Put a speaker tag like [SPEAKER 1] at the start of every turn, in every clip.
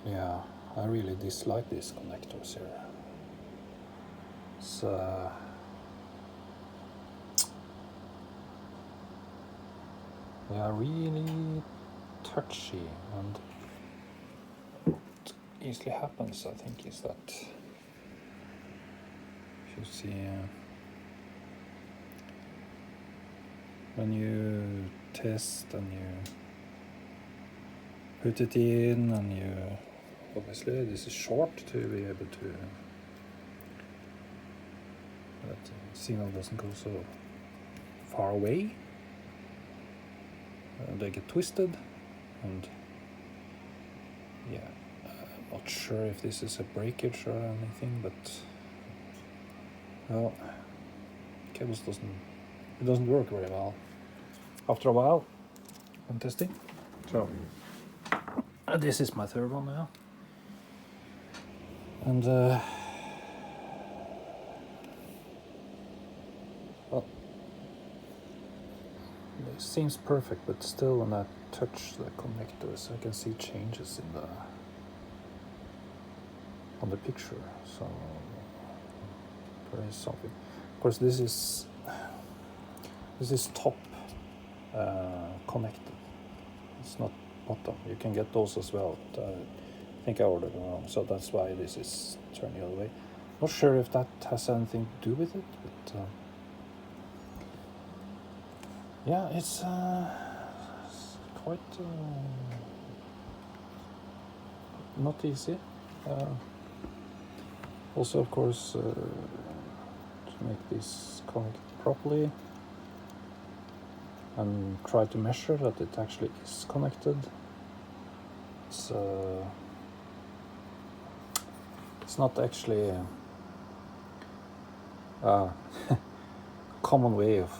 [SPEAKER 1] Yeah, I really dislike these connectors here. So they are really touchy, and what easily happens, I think, is that if you see when you test and you put it in, and you obviously this is short to be able to that the signal doesn't go so far away. They get twisted, and yeah, I'm not sure if this is a breakage or anything, but well, cables doesn't work very well after a while when testing. So this is my third one now, and well, it seems perfect, but still when I touch the connectors I can see changes in on the picture, so there is something. Of course this is top connected, it's not bottom. You can get those as well, but I think I ordered them wrong, so that's why this is turned the other way. Not sure if that has anything to do with it, but yeah, it's quite not easy. Also, of course, to make this connect properly and try to measure that it actually is connected. It's not actually a common way of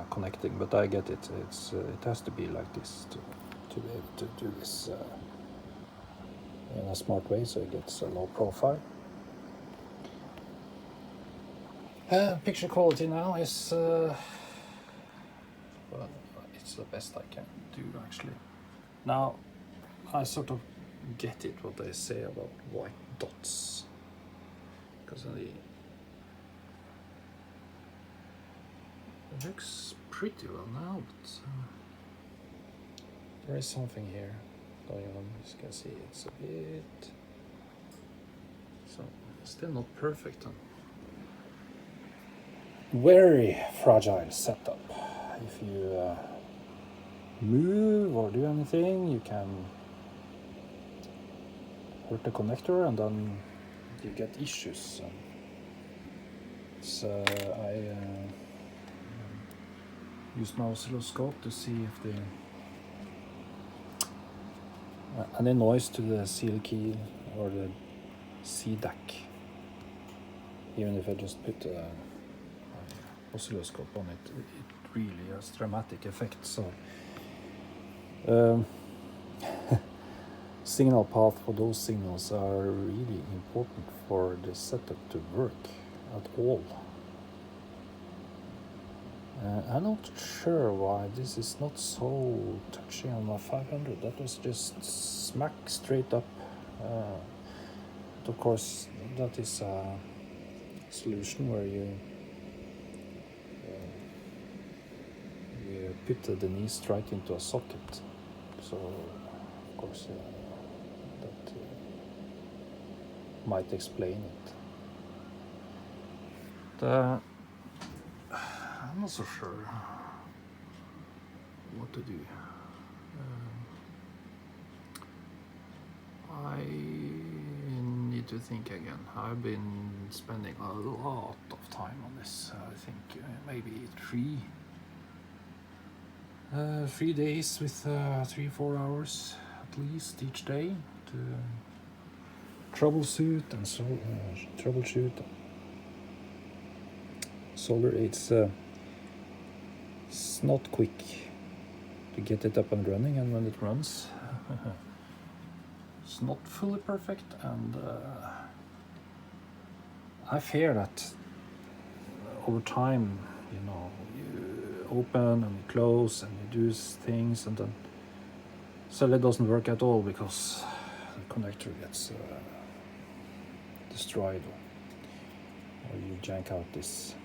[SPEAKER 1] connecting, but I get it. It has to be like this to be able to do this in a smart way, so it gets a low profile. Picture quality now is well, it's the best I can do actually. Now I sort of get it what they say about white dots, because it looks pretty well now, but there is something here going on. As you can see, it's a bit, so still not perfect. Very fragile setup. If you move or do anything, you can hurt the connector, and then you get issues. So I use my oscilloscope to see if the any noise to the seal key or the CDAC, even if I just put the oscilloscope on it, it really has dramatic effect. So signal path for those signals are really important for the setup to work at all. I'm not sure why this is not so touchy on my 500. That was just smack straight up. But of course, that is a solution where you put the knee right into a socket. So, of course, that might explain it. But, I'm not so sure what to do. I need to think again. I've been spending a lot of time on this. I think maybe 3 days with 3-4 hours at least each day to troubleshoot and troubleshoot. Solder, it's not quick to get it up and running, and when it runs it's not fully perfect, and I fear that over time, you know, you open and you close and you do things, and then suddenly it doesn't work at all because the connector gets destroyed, or you jank out this.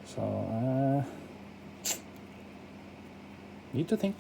[SPEAKER 1] So need to think.